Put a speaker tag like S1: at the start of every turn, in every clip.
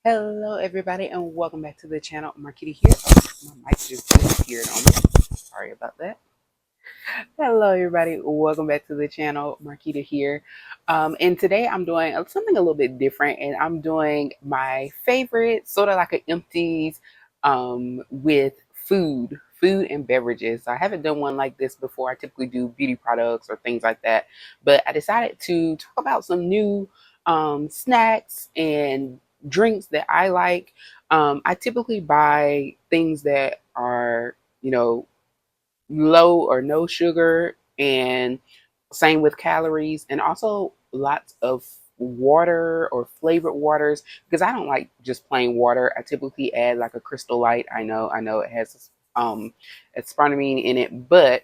S1: Hello, everybody, and welcome back to the channel. Marquita here. Oh, my mic just disappeared on me. Sorry about that. Hello, everybody. Welcome back to the channel. Marquita here. And today I'm doing something a little bit different, and I'm doing my favorite, sort of like an empties with food and beverages. So I haven't done one like this before. I typically do beauty products or things like that, but I decided to talk about some new snacks and drinks that I like. I typically buy things that are, low or no sugar, and same with calories, and also lots of water or flavored waters, because I don't like just plain water. I typically add like a Crystal Light. I know it has aspartame in it, but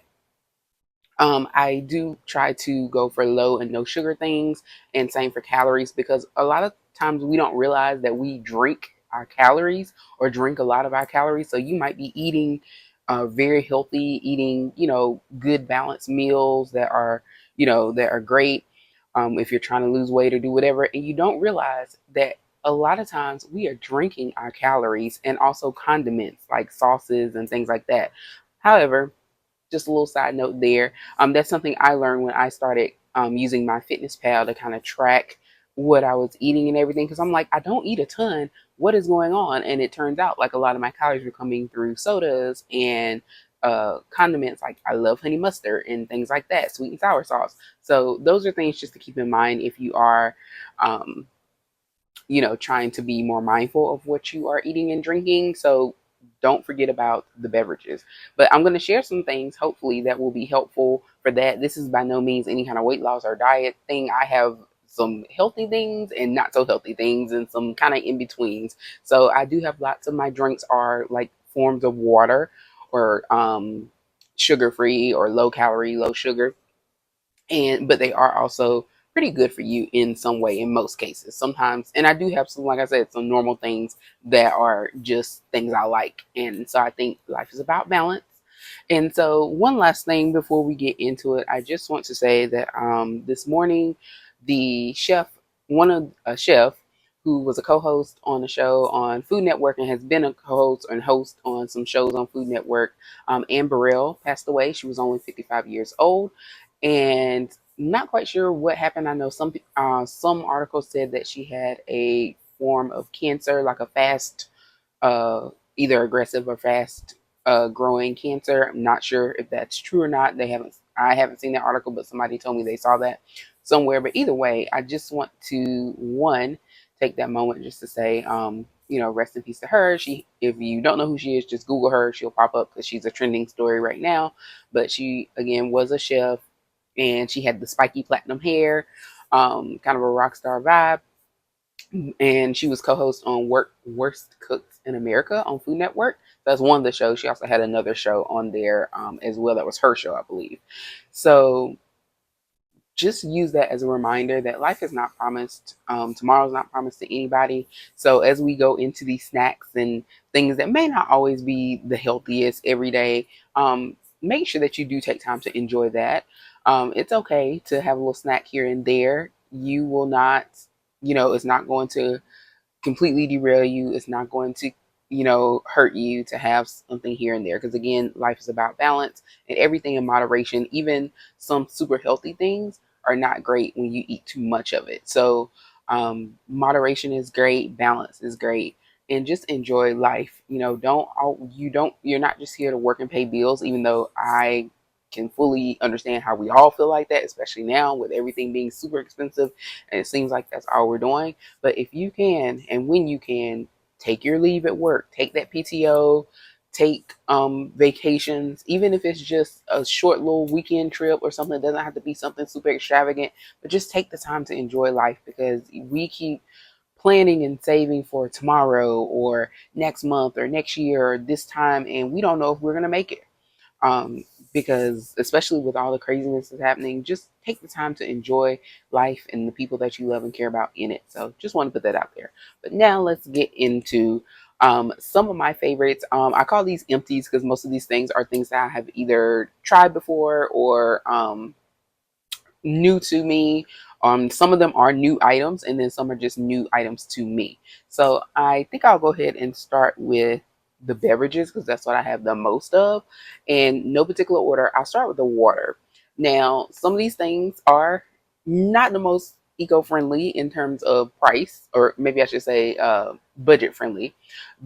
S1: I do try to go for low and no sugar things, and same for calories, because a lot of times we don't realize that we drink our calories or drink a lot of our calories. So you might be eating very healthy, eating, good balanced meals that are great, if you're trying to lose weight or do whatever, and you don't realize that a lot of times we are drinking our calories and also condiments like sauces and things like that. However, just a little side note there. That's something I learned when I started using my fitness pal to kind of track what I was eating and everything. Because I'm like, I don't eat a ton. What is going on? And it turns out like a lot of my calories were coming through sodas and condiments. Like I love honey mustard and things like that, sweet and sour sauce. So those are things just to keep in mind if you are, um, trying to be more mindful of what you are eating and drinking. So don't forget about the beverages. But I'm going to share some things, hopefully, that will be helpful for that. This is by no means any kind of weight loss or diet thing. I have some healthy things and not so healthy things, and some kind of in betweens. So I do have lots of my drinks are like forms of water, or sugar free or low calorie, low sugar, and but they are also pretty good for you in some way in most cases sometimes. And I do have some, like I said, some normal things that are just things I like. And so I think life is about balance. And so one last thing before we get into it, I just want to say that this morning the chef one of a chef who was a co-host on a show on Food Network and has been a co-host and host on some shows on Food Network, Anne Burrell, passed away. She was only 55 years old, and not quite sure what happened. I know some articles said that she had a form of cancer, like a fast, uh, either aggressive or fast growing cancer. I'm not sure if that's true or not. I haven't seen that article, but somebody told me they saw that somewhere. But either way, I just want to one take that moment just to say, rest in peace to her. If you don't know who she is, just Google her. She'll pop up because she's a trending story right now. But she again was a chef, and she had the spiky platinum hair, kind of a rock star vibe. And she was co-host on Worst Cooks in America on Food Network. That's one of the shows. She also had another show on there as well. That was her show, I believe. So just use that as a reminder that life is not promised. Tomorrow's not promised to anybody. So as we go into these snacks and things that may not always be the healthiest every day, make sure that you do take time to enjoy that. It's okay to have a little snack here and there. You will not, it's not going to completely derail you. It's not going to, hurt you to have something here and there. Because again, life is about balance and everything in moderation. Even some super healthy things are not great when you eat too much of it. So, moderation is great, balance is great, and just enjoy life. You're not just here to work and pay bills, even though I can fully understand how we all feel like that, especially now with everything being super expensive. And it seems like that's all we're doing. But if you can, and when you can, take your leave at work, take that PTO, take vacations, even if it's just a short little weekend trip or something. It doesn't have to be something super extravagant, but just take the time to enjoy life, because we keep planning and saving for tomorrow or next month or next year or this time, and we don't know if we're going to make it. Because especially with all the craziness that's happening, just take the time to enjoy life and the people that you love and care about in it. So just want to put that out there. But now let's get into some of my favorites. I call these empties because most of these things are things that I have either tried before or new to me, Some of them are new items, and then some are just new items to me. So I think I'll go ahead and start with the beverages because that's what I have the most of. And no particular order, I'll start with the water. Now, some of these things are not the most eco-friendly in terms of price, or maybe I should say budget friendly,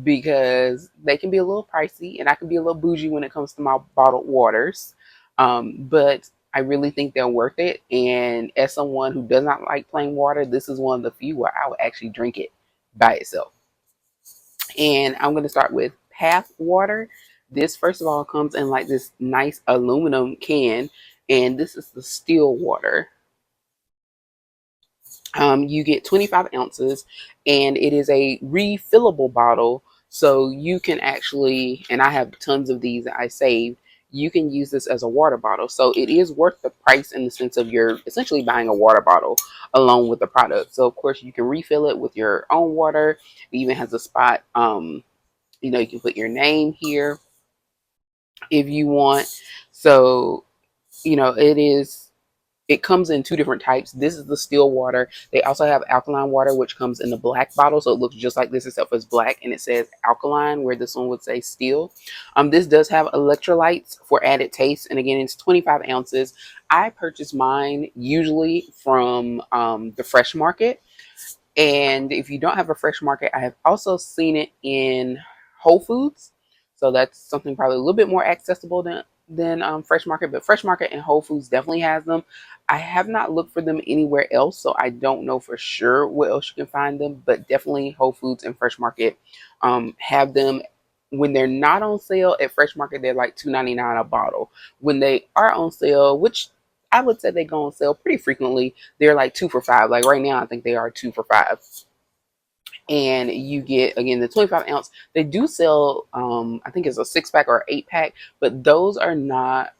S1: because they can be a little pricey and I can be a little bougie when it comes to my bottled waters. But I really think they're worth it. And as someone who does not like plain water, this is one of the few where I would actually drink it by itself. And I'm going to start with Path Water. This, first of all, comes in like this nice aluminum can, and this is the still water. You get 25 ounces, and it is a refillable bottle. So you can actually, and I have tons of these that I saved, you can use this as a water bottle. So it is worth the price in the sense of you're essentially buying a water bottle along with the product. So, of course, you can refill it with your own water. It even has a spot, you can put your name here if you want. So, it comes in two different types. This is the still water. They also have alkaline water, which comes in the black bottle. So it looks just like this, except for it's black and it says alkaline, where this one would say still. This does have electrolytes for added taste. And again, it's 25 ounces. I purchase mine usually from the Fresh Market. And if you don't have a Fresh Market, I have also seen it in Whole Foods. So that's something probably a little bit more accessible than Fresh Market. But Fresh Market and Whole Foods definitely has them. I have not looked for them anywhere else, so I don't know for sure where else you can find them. But definitely Whole Foods and Fresh Market have them. When they're not on sale at Fresh Market, they're like $2.99 a bottle. When they are on sale, which I would say they go on sale pretty frequently, they're like 2 for $5. Like right now, I think they are 2 for $5. And you get, again, the 25 ounce. They do sell, I think it's a 6 pack or 8 pack, but those are not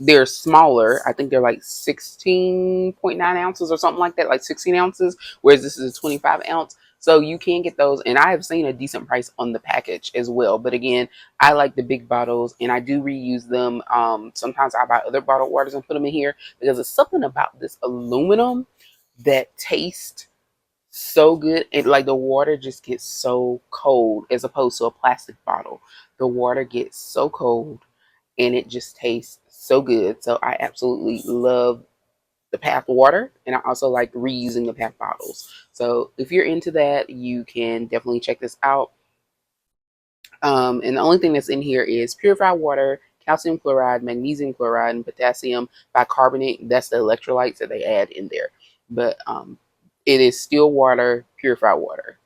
S1: they're smaller. I think they're like 16.9 ounces or something like that, like 16 ounces, whereas this is a 25 ounce. So you can get those, and I have seen a decent price on the package as well. But again, I like the big bottles, and I do reuse them. Sometimes I buy other bottled waters and put them in here because there's something about this aluminum that tastes so good. It, like, the water just gets so cold as opposed to a plastic bottle. The water gets so cold and it just tastes so good. So I absolutely love the Path water, and I also like reusing the Path bottles. So if you're into that, you can definitely check this out. And the only thing that's in here is purified water, calcium chloride, magnesium chloride, and potassium bicarbonate. That's the electrolytes that they add in there. But it is still water, purified water.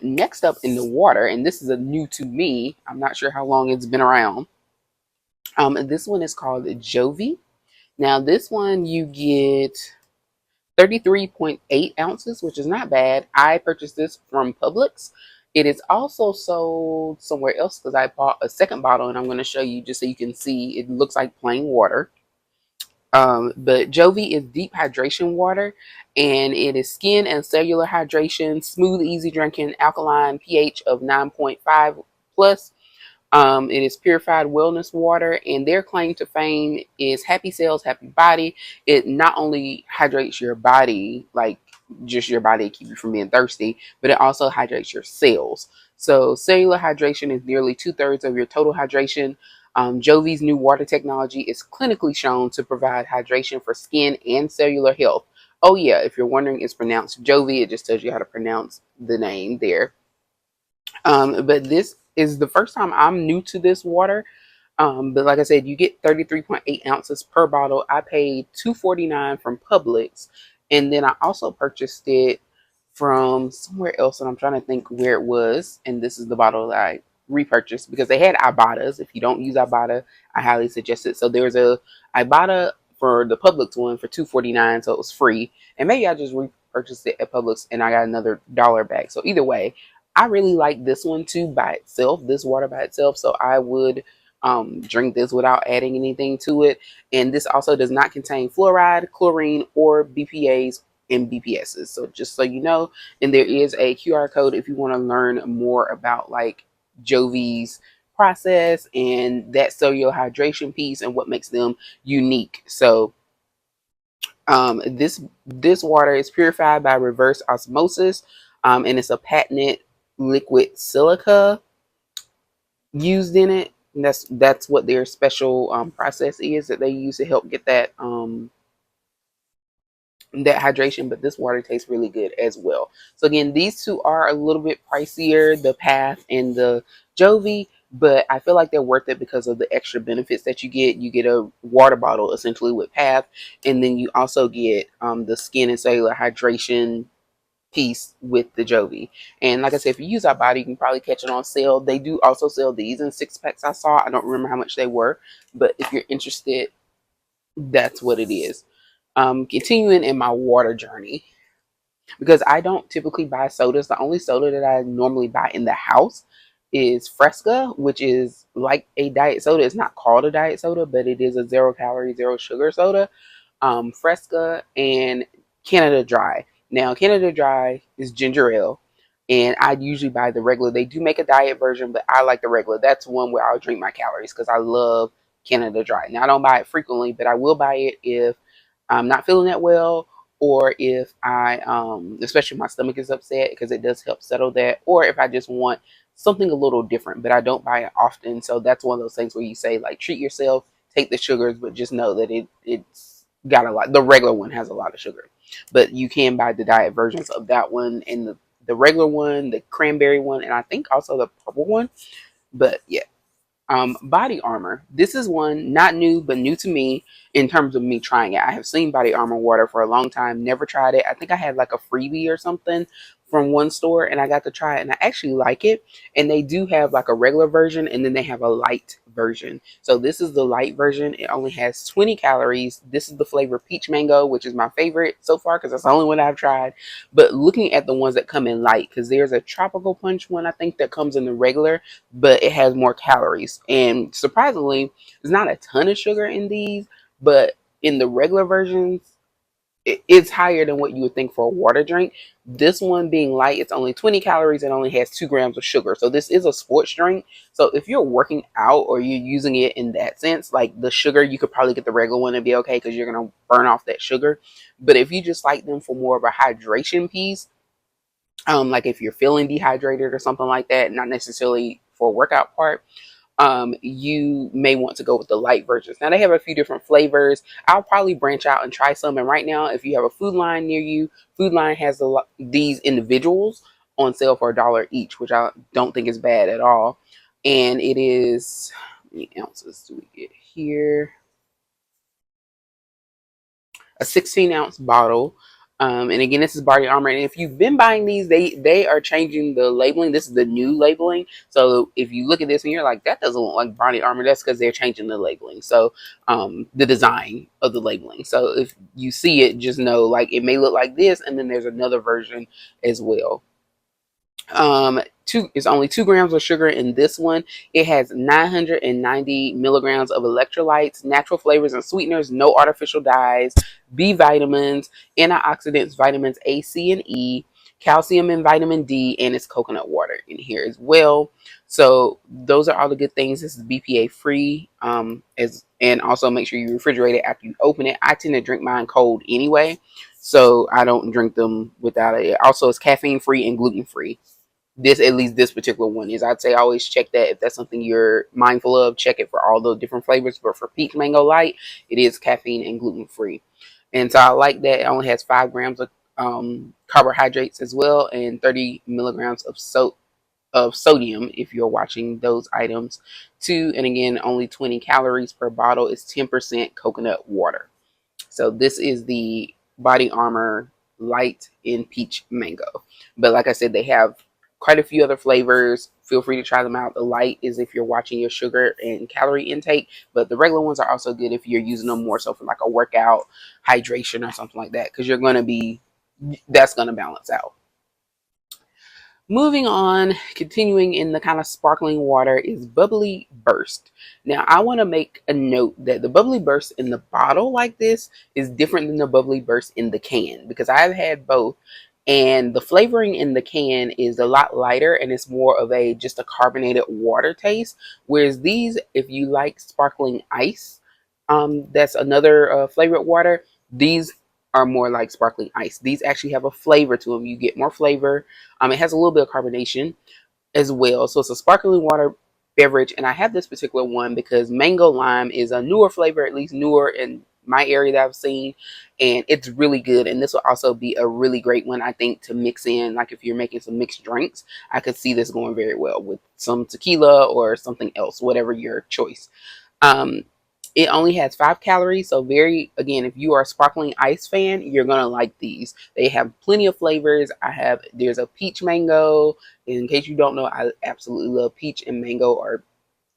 S1: Next up in the water, and this is a new to me. I'm not sure how long it's been around. This one is called Jovi. Now, this one you get 33.8 ounces, which is not bad. I purchased this from Publix. It is also sold somewhere else because I bought a second bottle, and I'm going to show you just so you can see. It looks like plain water. But Jovi is deep hydration water, and it is skin and cellular hydration, smooth, easy drinking, alkaline, pH of 9.5 plus. It is purified wellness water, and their claim to fame is happy cells, happy body. It not only hydrates your body, like just your body to keep you from being thirsty, but it also hydrates your cells. So cellular hydration is nearly 2/3 of your total hydration. Jovi's new water technology is clinically shown to provide hydration for skin and cellular health. Oh yeah, if you're wondering, it's pronounced Jovi. It just tells you how to pronounce the name there. But this is the first time I'm new to this water. But like I said, you get 33.8 ounces per bottle. I paid $2.49 from Publix, and then I also purchased it from somewhere else, and I'm trying to think where it was. And this is the bottle that I repurchased because they had Ibotta's. If you don't use Ibotta, I highly suggest it. So there's a Ibotta for the Publix one for $2.49, so it was free. And maybe I just repurchased it at Publix and I got another dollar back. So either way, I really like this one too by itself, this water by itself. So I would drink this without adding anything to it. And this also does not contain fluoride, chlorine, or BPAs and BPSs. So just so you know, and there is a QR code if you want to learn more about like Jovi's process and that cellular hydration piece and what makes them unique. So This water is purified by reverse osmosis, and it's a patented liquid silica used in it. And that's what their special process is that they use to help get that hydration. But this water tastes really good as well. So again, these two are a little bit pricier, the Path and the Jovi, but I feel like they're worth it because of the extra benefits that you get. You get a water bottle essentially with Path, and then you also get the skin and cellular hydration piece with the Jovi. And like I said, if you use our body, you can probably catch it on sale. They do also sell these in 6 packs. I saw, I don't remember how much they were, but if you're interested, that's what it is. Continuing in my water journey, because I don't typically buy sodas. The only soda that I normally buy in the house is Fresca, which is like a diet soda. It's not called a diet soda, but it is a 0 calorie, zero sugar soda. Fresca and Canada Dry. Now, Canada Dry is ginger ale, and I usually buy the regular. They do make a diet version, but I like the regular. That's one where I'll drink my calories because I love Canada Dry. Now, I don't buy it frequently, but I will buy it if I'm not feeling that well, or if especially if my stomach is upset, because it does help settle that, or if I just want something a little different, but I don't buy it often. So that's one of those things where you say, like, treat yourself, take the sugars, but just know that it's got a lot. The regular one has a lot of sugar, but you can buy the diet versions of that one, and the regular one, the cranberry one, and I think also the purple one. But yeah, Body Armor. This is one not new, but new to me in terms of me trying it. I have seen Body Armor water for a long time, never tried it. I think I had like a freebie or something from one store, and I got to try it, and I actually like it. And they do have like a regular version, and then they have a light version. So this is the light version. It only has 20 calories. This is the flavor peach mango, which is my favorite so far because that's the only one I've tried. But looking at the ones that come in light, because there's a tropical punch one I think that comes in the regular, but it has more calories. And surprisingly, there's not a ton of sugar in these, but in the regular versions, it's higher than what you would think for a water drink. This one being light, it's only 20 calories and only has 2 grams of sugar. So this is a sports drink. So if you're working out or you're using it in that sense, like the sugar, you could probably get the regular one and be okay because you're going to burn off that sugar. But if you just like them for more of a hydration piece, like if you're feeling dehydrated or something like that, not necessarily for a workout part, you may want to go with the light versions. Now they have a few different flavors. I'll probably branch out and try some. And right now, if you have a Food Line near you, Food Line has these individuals on sale for $1 each, which I don't think is bad at all. And it is, how many ounces do we get here? A 16-ounce bottle. And again, this is Body Armor. And if you've been buying these, they are changing the labeling. This is the new labeling. So if you look at this and you're like, that doesn't look like Body Armor, that's because they're changing the labeling. So the design of the labeling. So if you see it, just know like it may look like this, and then there's another version as well. It's only 2 grams of sugar in this one. It has 990 milligrams of electrolytes, natural flavors and sweeteners, no artificial dyes, B vitamins, antioxidants, vitamins A, C, and E, calcium and vitamin D, and it's coconut water in here as well. So those are all the good things. This is BPA free, and also make sure you refrigerate it after you open it. I tend to drink mine cold anyway, so I don't drink them without it. Also, it's caffeine free and gluten free. This, at least this particular one is. I'd say always check that if that's something you're mindful of. Check it for all the different flavors. But for peach mango light, it is caffeine and gluten free. And so I like that it only has 5 grams of carbohydrates as well, and 30 milligrams of sodium if you're watching those items too. And again, only 20 calories per bottle. Is 10% coconut water. So this is the Body Armor Light in Peach Mango. But like I said, they have quite a few other flavors. Feel free to try them out. The light is if you're watching your sugar and calorie intake, but the regular ones are also good if you're using them more so for like a workout, hydration, or something like that, because that's going to balance out. Moving on, continuing in the kind of sparkling water, is Bubbly Burst. Now, I want to make a note that the Bubbly Burst in the bottle like this is different than the Bubbly Burst in the can, because I've had both, and the flavoring in the can is a lot lighter and it's more of a just a carbonated water taste, whereas these, if you like sparkling ice, that's another flavored water. These are more like sparkling ice. These actually have a flavor to them. You get more flavor. It has a little bit of carbonation as well. So it's a sparkling water beverage. And I have this particular one because mango lime is a newer flavor, at least newer in my area that I've seen. And it's really good. And this will also be a really great one, I think, to mix in. Like if you're making some mixed drinks, I could see this going very well with some tequila or something else, whatever your choice. Um, it only has 5 calories, so very, again, if you are a sparkling ice fan, you're gonna like these. They have plenty of flavors. There's a peach mango. In case you don't know, I absolutely love peach and mango are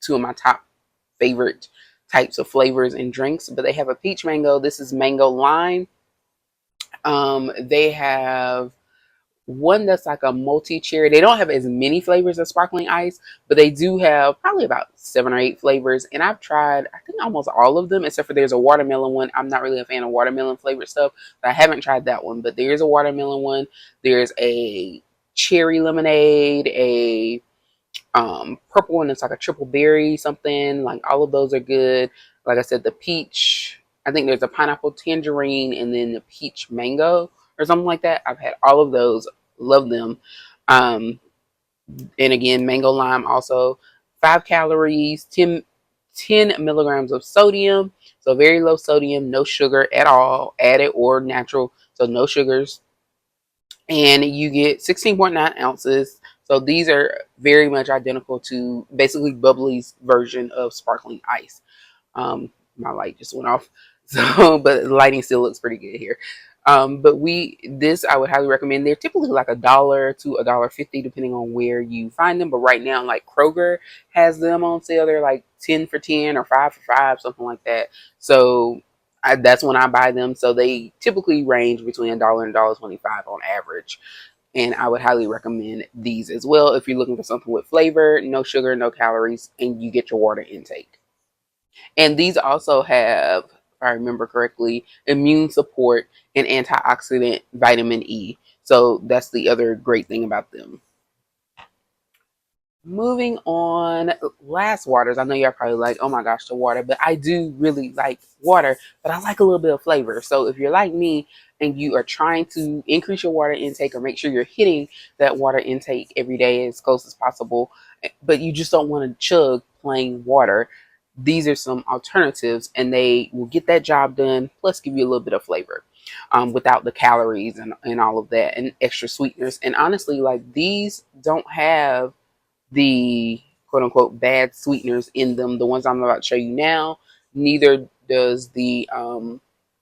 S1: two of my top favorite types of flavors and drinks. But they have a peach mango. This is mango lime. They have one that's like a multi-cherry. They don't have as many flavors as sparkling ice, but they do have probably about 7 or 8 flavors. And I've tried, I think, almost all of them, except for there's a watermelon one. I'm not really a fan of watermelon flavored stuff, but I haven't tried that one. But there's a watermelon one. There's a cherry lemonade, a purple one that's like a triple berry something. Like all of those are good. Like I said, the peach, I think there's a pineapple tangerine and then the peach mango or something like that. I've had all of those, love them. Um, and again, mango lime also 5 calories, 10 milligrams of sodium. So very low sodium, no sugar at all, added or natural. So no sugars. And you get 16.9 ounces. So these are very much identical to basically Bubbly's version of sparkling ice. My light just went off, so but the lighting still looks pretty good here. But this I would highly recommend. They're typically like $1 to $1.50 depending on where you find them. But right now, like Kroger has them on sale. They're like 10 for 10 or 5 for 5, something like that. So that's when I buy them. So they typically range between $1 and $1.25 on average. And I would highly recommend these as well if you're looking for something with flavor, no sugar, no calories, and you get your water intake. And these also have, if I remember correctly, immune support and antioxidant vitamin E. So that's the other great thing about them. Moving on, last waters. I know you're probably like, oh my gosh, the water, but I do really like water, but I like a little bit of flavor. So if you're like me and you are trying to increase your water intake or make sure you're hitting that water intake every day as close as possible, but you just don't want to chug plain water, these are some alternatives and they will get that job done, plus give you a little bit of flavor. Without the calories and all of that and extra sweeteners. And honestly, like these don't have the quote unquote bad sweeteners in them. The ones I'm about to show you now, neither does the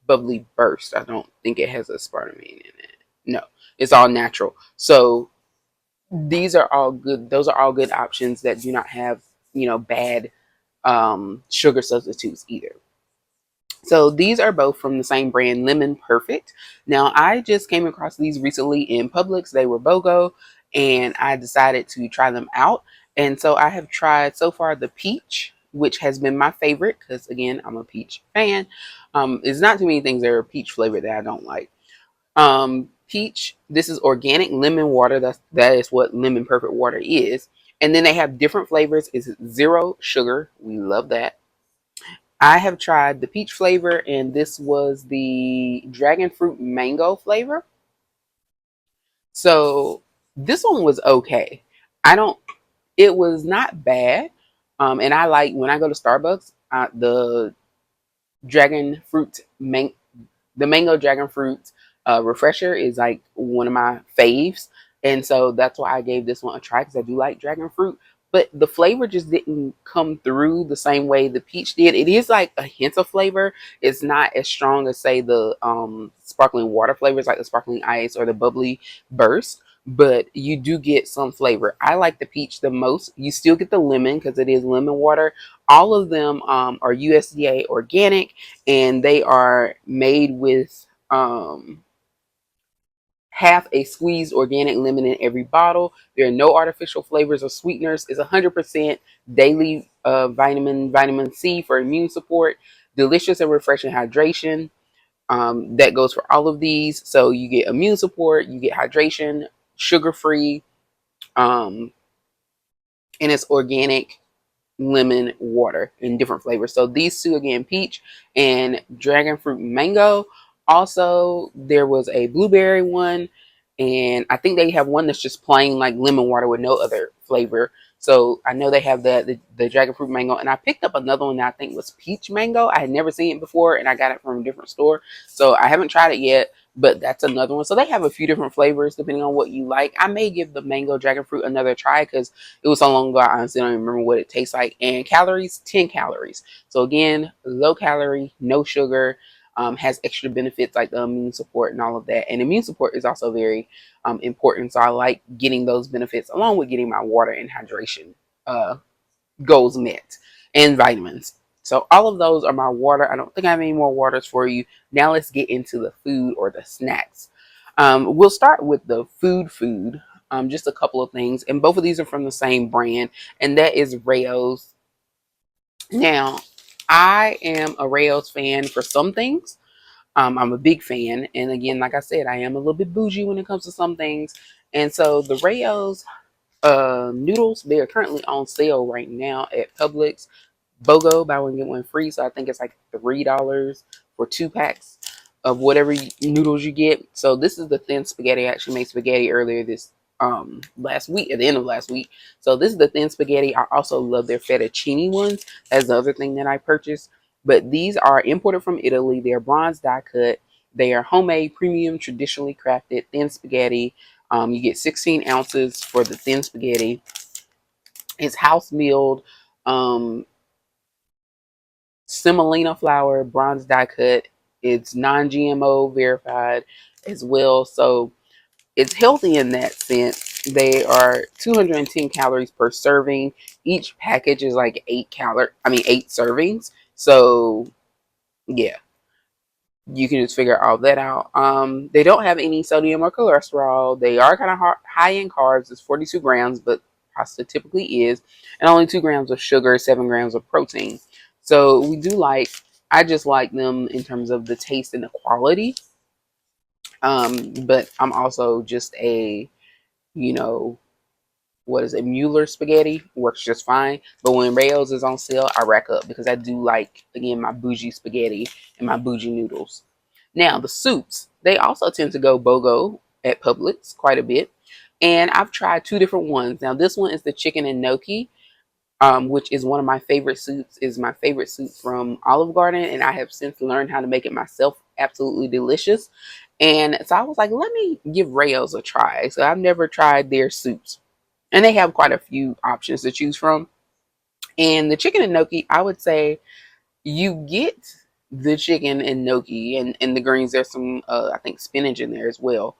S1: Bubbly Burst. I don't think it has aspartame in it. No, it's all natural. So these are all good. Those are all good options that do not have, bad sugar substitutes either. So these are both from the same brand, Lemon Perfect. Now I just came across these recently in Publix. They were BOGO, and I decided to try them out. And so I have tried so far the peach, which has been my favorite because again I'm a peach fan. It's not too many things that are peach flavored that I don't like. Peach. This is organic lemon water. That is what Lemon Perfect water is. And then they have different flavors. It's zero sugar. We love that. I have tried the peach flavor, and this was the dragon fruit mango flavor. So this one was okay. I don't. It was not bad. And I like when I go to Starbucks, the dragon fruit the mango dragon fruit refresher is like one of my faves, and so that's why I gave this one a try because I do like dragon fruit. But the flavor just didn't come through the same way the peach did. It is like a hint of flavor. It's not as strong as say the sparkling water flavors like the sparkling ice or the bubbly burst. But you do get some flavor. I like the peach the most. You still get the lemon because it is lemon water. All of them are USDA organic, and they are made with half a squeezed organic lemon in every bottle. There are no artificial flavors or sweeteners. It's 100% daily vitamin C for immune support, delicious and refreshing hydration. That goes for all of these. So you get immune support, you get hydration, sugar free, and it's organic lemon water in different flavors. So these two again, peach and dragon fruit mango, Also, there was a blueberry one, and I think they have one that's just plain like lemon water with no other flavor. So I know they have the dragon fruit mango, and I picked up another one that I think was peach mango. I had never seen it before, and I got it from a different store, so I haven't tried it yet. But that's another one. So they have a few different flavors depending on what you like. I may give the mango dragon fruit another try because it was so long ago. I honestly don't even remember what it tastes like. And calories, 10 calories. So again, low calorie, no sugar, has extra benefits like the immune support and all of that. And immune support is also very important. So I like getting those benefits along with getting my water and hydration uh, goals met and vitamins. So all of those are my water. I don't think I have any more waters for you. Now let's get into the food or the snacks. We'll start with the food. Just a couple of things. And both of these are from the same brand. And that is Rayo's. Now, I am a Rayo's fan for some things. I'm a big fan. And again, like I said, I am a little bit bougie when it comes to some things. And so the Rayo's noodles, they are currently on sale right now at Publix. BOGO, buy one get one free. So I think it's like $3 for 2 packs of whatever noodles you get. So this is the thin spaghetti. I actually made spaghetti earlier this last week, at the end of last week. So this is the thin spaghetti. I also love their fettuccine ones. That's the other thing that I purchased. But these are imported from Italy. They're bronze die cut. They are homemade, premium, traditionally crafted thin spaghetti. You get 16 ounces for the thin spaghetti. It's house milled. Um, semolina flour, bronze die cut. It's non-GMO verified as well. So it's healthy in that sense. They are 210 calories per serving. Each package is like 8 servings. So yeah, you can just figure all that out. They don't have any sodium or cholesterol. They are kind of high in carbs. It's 42 grams, but pasta typically is, and only 2 grams of sugar, 7 grams of protein. So I just like them in terms of the taste and the quality. But I'm also just you know, what is it? Mueller spaghetti works just fine. But when Rayo's is on sale, I rack up because I do like, again, my bougie spaghetti and my bougie noodles. Now, the soups, they also tend to go BOGO at Publix quite a bit. And I've tried 2 different ones. Now, this one is the chicken and gnocchi, which is one of my favorite soups, is my favorite soup from Olive Garden. And I have since learned how to make it myself. Absolutely delicious. And so I was like, let me give Rayo's a try. So I've never tried their soups. And they have quite a few options to choose from. And the chicken and gnocchi, I would say you get the chicken and gnocchi and the greens. There's some, I think, spinach in there as well.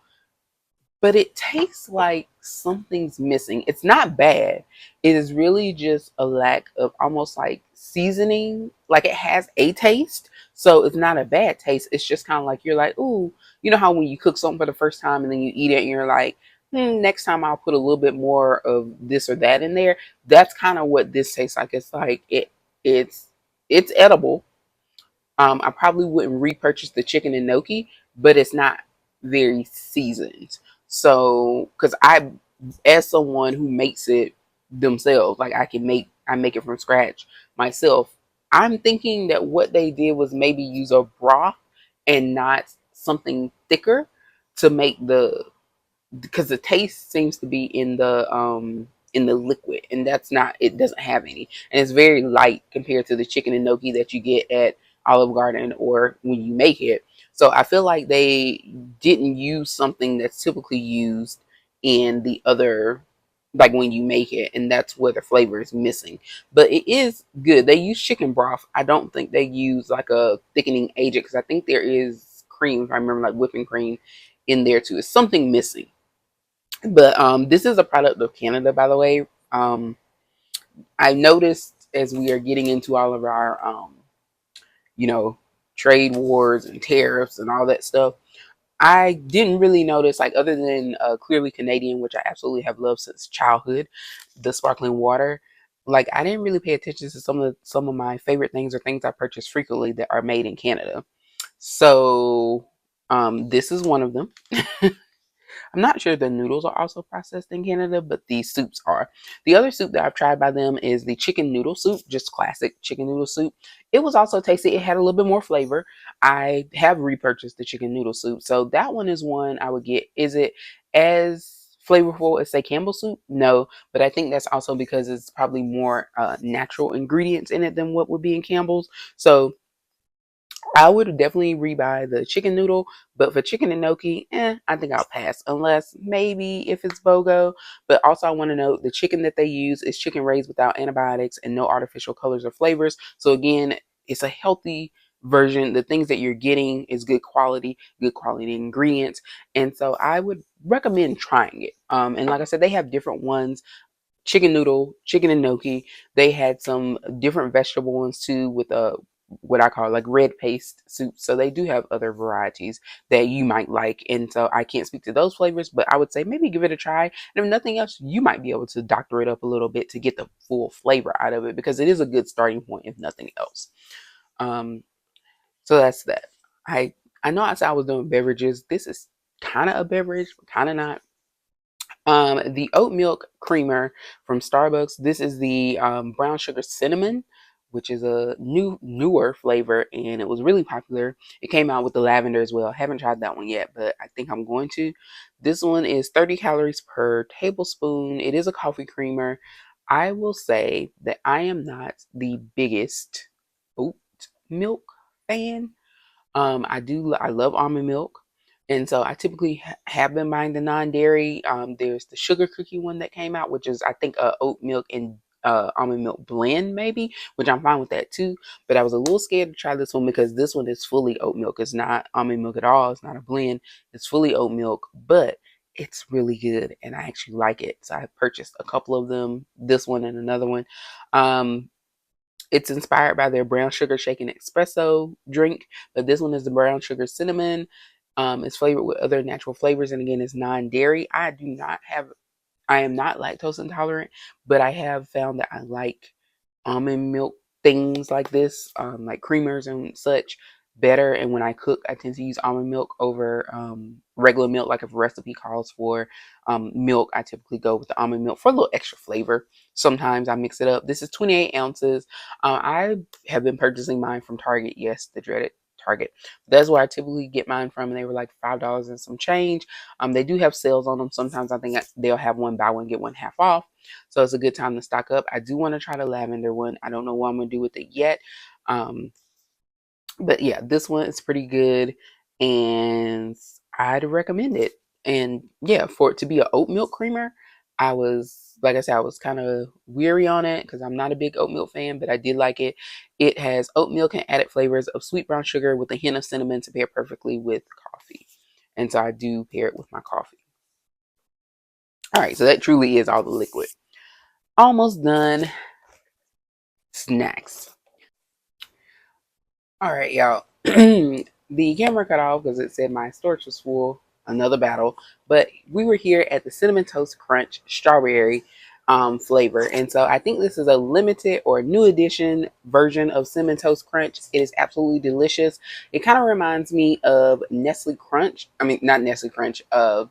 S1: But it tastes like something's missing. It's not bad. It is really just a lack of almost like seasoning. Like it has a taste. So it's not a bad taste. It's just kind of like you're like, ooh, you know how when you cook something for the first time and then you eat it and you're like, next time I'll put a little bit more of this or that in there. That's kind of what this tastes like. It's like it's it's edible. I probably wouldn't repurchase the chicken and gnocchi, but it's not very seasoned. So, because as someone who makes it themselves, like I make it from scratch myself. I'm thinking that what they did was maybe use a broth and not something thicker to make because the taste seems to be in the liquid, and that's not, it doesn't have any, and it's very light compared to the chicken and gnocchi that you get at Olive Garden or when you make it. So I feel like they didn't use something that's typically used in the other, like when you make it, and that's where the flavor is missing. But it is good. They use chicken broth. I don't think they use like a thickening agent because I think there is cream, if I remember, like whipping cream in there too. It's something missing. But this is a product of Canada, by the way. I noticed as we are getting into all of our, you know, trade wars and tariffs and all that stuff, I didn't really notice, like, other than Clearly Canadian, which I absolutely have loved since childhood, the sparkling water. Like, I didn't really pay attention to some of my favorite things or things I purchase frequently that are made in Canada. So, this is one of them. I'm not sure the noodles are also processed in Canada, but the soups are. The other soup that I've tried by them is the chicken noodle soup, just classic chicken noodle soup. It was also tasty. It had a little bit more flavor. I have repurchased the chicken noodle soup. So that one is one I would get. Is it as flavorful as say Campbell soup? No, but I think that's also because it's probably more natural ingredients in it than what would be in Campbell's. So I would definitely rebuy the chicken noodle, but for chicken and gnocchi, I think I'll pass unless maybe if it's BOGO. But also, I want to know the chicken that they use is chicken raised without antibiotics and no artificial colors or flavors. So again, it's a healthy version. The things that you're getting is good quality ingredients, and so I would recommend trying it. And like I said, they have different ones, chicken noodle, chicken and gnocchi. They had some different vegetable ones too with a what I call like red paste soup. So they do have other varieties that you might like. And so I can't speak to those flavors, but I would say maybe give it a try. And if nothing else, you might be able to doctor it up a little bit to get the full flavor out of it because it is a good starting point if nothing else. Um, so that's that. I I know I said I was doing beverages. This is kind of a beverage, kind of not. The oat milk creamer from Starbucks. This is the brown sugar cinnamon, which is a newer flavor, and it was really popular. It came out with the lavender as well. Haven't tried that one yet, but I think I'm going to. This one is 30 calories per tablespoon. It is a coffee creamer. I will say that I am not the biggest oat milk fan. I love almond milk, and so I typically have been buying the non-dairy. There's the sugar cookie one that came out, which is I think a oat milk and almond milk blend maybe, which I'm fine with that too. But I was a little scared to try this one because this one is fully oat milk. It's not almond milk at all. It's not a blend. It's fully oat milk, but it's really good, and I actually like it. So I purchased a couple of them. This one and another one. Um, it's inspired by their brown sugar shaken espresso drink, but this one is the brown sugar cinnamon. It's flavored with other natural flavors, and again, it's non-dairy. I am not lactose intolerant, but I have found that I like almond milk things like this, like creamers and such, better. And when I cook, I tend to use almond milk over regular milk. Like if a recipe calls for milk, I typically go with the almond milk for a little extra flavor. Sometimes I mix it up. This is 28 ounces. I have been purchasing mine from Target. Yes, the dreaded Target. That's where I typically get mine from, and they were like $5 and some change. They do have sales on them. Sometimes I think they'll have one buy one get one half off. So it's a good time to stock up. I do want to try the lavender one. I don't know what I'm gonna do with it yet. Um, but yeah, this one is pretty good and I'd recommend it. And yeah, for it to be an oat milk creamer, I was, like I said, I was kind of weary on it because I'm not a big oat milk fan, but I did like it. It has oat milk and added flavors of sweet brown sugar with a hint of cinnamon to pair perfectly with coffee. And so I do pair it with my coffee. All right, so that truly is all the liquid. Almost done. Snacks. All right, y'all. The camera cut off because it said my storage was full. Another battle. But we were here at the Cinnamon Toast Crunch strawberry flavor. And so I think this is a limited or new edition version of Cinnamon Toast Crunch. It is absolutely delicious. It kind of reminds me of Nestle Crunch. I mean, not Nestle Crunch, the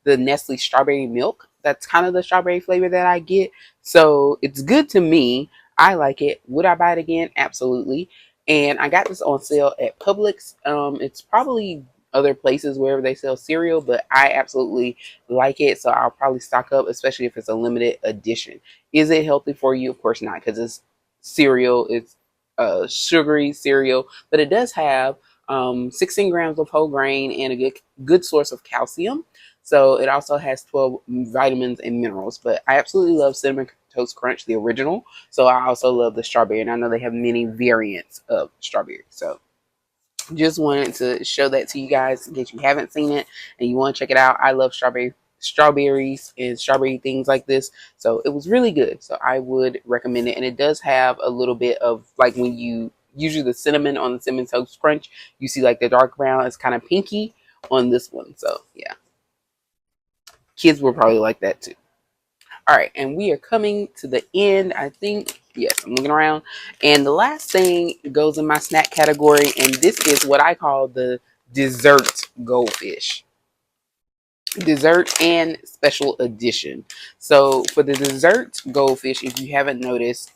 S1: Nestle strawberry milk. That's kind of the strawberry flavor that I get. So it's good to me. I like it. Would I buy it again? Absolutely. And I got this on sale at Publix. It's probably other places wherever they sell cereal, but I absolutely like it. So I'll probably stock up, especially if it's a limited edition. Is it healthy for you? Of course not, because it's cereal. It's sugary cereal, but it does have 16 grams of whole grain and a good source of calcium. So it also has 12 vitamins and minerals. But I absolutely love Cinnamon Toast Crunch, the original. So I also love the strawberry, and I know they have many variants of strawberry. So just wanted to show that to you guys in case you haven't seen it and you want to check it out. I love strawberries and strawberry things like this. So it was really good. So I would recommend it. And it does have a little bit of like when you usually the cinnamon on the Cinnamon Toast Crunch, you see like the dark brown is kind of pinky on this one. So yeah, kids will probably like that too. All right, and we are coming to the end. I think, yes, I'm looking around. And the last thing goes in my snack category, and this is what I call the dessert goldfish. dessert and special edition. So for the dessert goldfish, if you haven't noticed,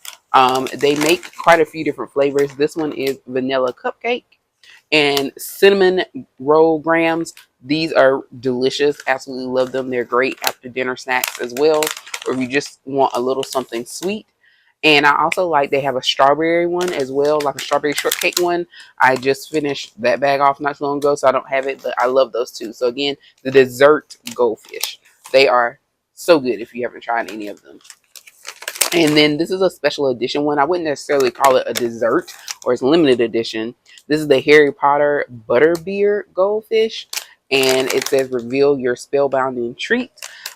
S1: they make quite a few different flavors. This one is vanilla cupcake and cinnamon roll grams. These are delicious. Absolutely love them. They're great after dinner snacks as well, or if you just want a little something sweet. And I also like they have a strawberry one as well, like a strawberry shortcake one. I just finished that bag off not too long ago, so I don't have it, but I love those too. So again, the dessert goldfish. They are so good if you haven't tried any of them. And then this is a special edition one. I wouldn't necessarily call it a dessert, or it's limited edition. This is the Harry Potter Butterbeer Goldfish. And it says reveal your spellbinding treat.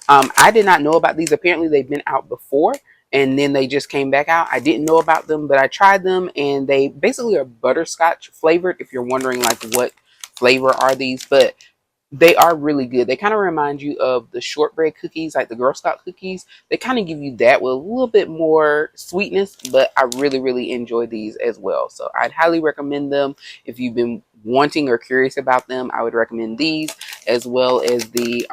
S1: I did not know about these. Apparently they've been out before and then they just came back out. I didn't know about them, but I tried them and they basically are butterscotch flavored, if you're wondering like what flavor are these. But they are really good. They kind of remind you of the shortbread cookies, like the Girl Scout cookies. They kind of give you that with a little bit more sweetness, but I really, really enjoy these as well. So I'd highly recommend them. If you've been wanting or curious about them, I would recommend these, as well as the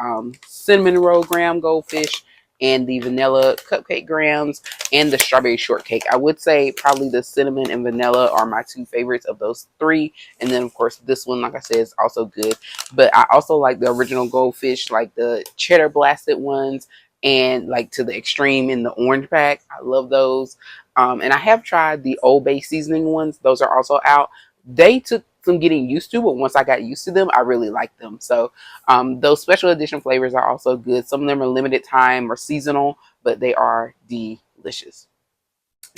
S1: cinnamon roll graham goldfish and the vanilla cupcake grams and the strawberry shortcake. I would say probably the cinnamon and vanilla are my two favorites of those three. And then of course this one, like I said, is also good. But I also like the original goldfish, like the cheddar blasted ones, and like to the extreme in the orange pack. I love those. And I have tried the Old Bay seasoning ones. Those are also out. They took some getting used to, but once I got used to them, I really like them. So those special edition flavors are also good. Some of them are limited time or seasonal, but they are delicious.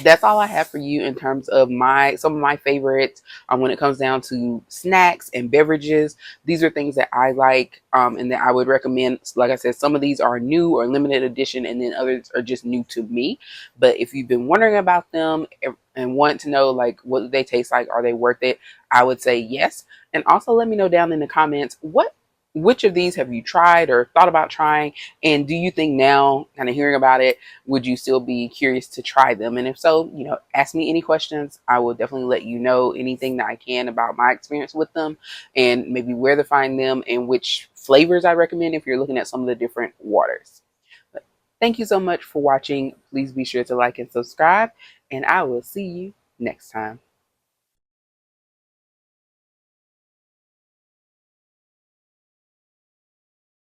S1: That's all I have for you in terms of some of my favorites when it comes down to snacks and beverages. These are things that I like and that I would recommend. Like I said, some of these are new or limited edition, and then others are just new to me. But if you've been wondering about them and want to know like what do they taste like, are they worth it, I would say yes. And also let me know down in the comments which of these have you tried or thought about trying, and do you think now, kind of hearing about it, would you still be curious to try them? And if so, ask me any questions. I will definitely let you know anything that I can about my experience with them and maybe where to find them and which flavors I recommend if you're looking at some of the different waters. But thank you so much for watching. Please be sure to like and subscribe, and I will see you next time.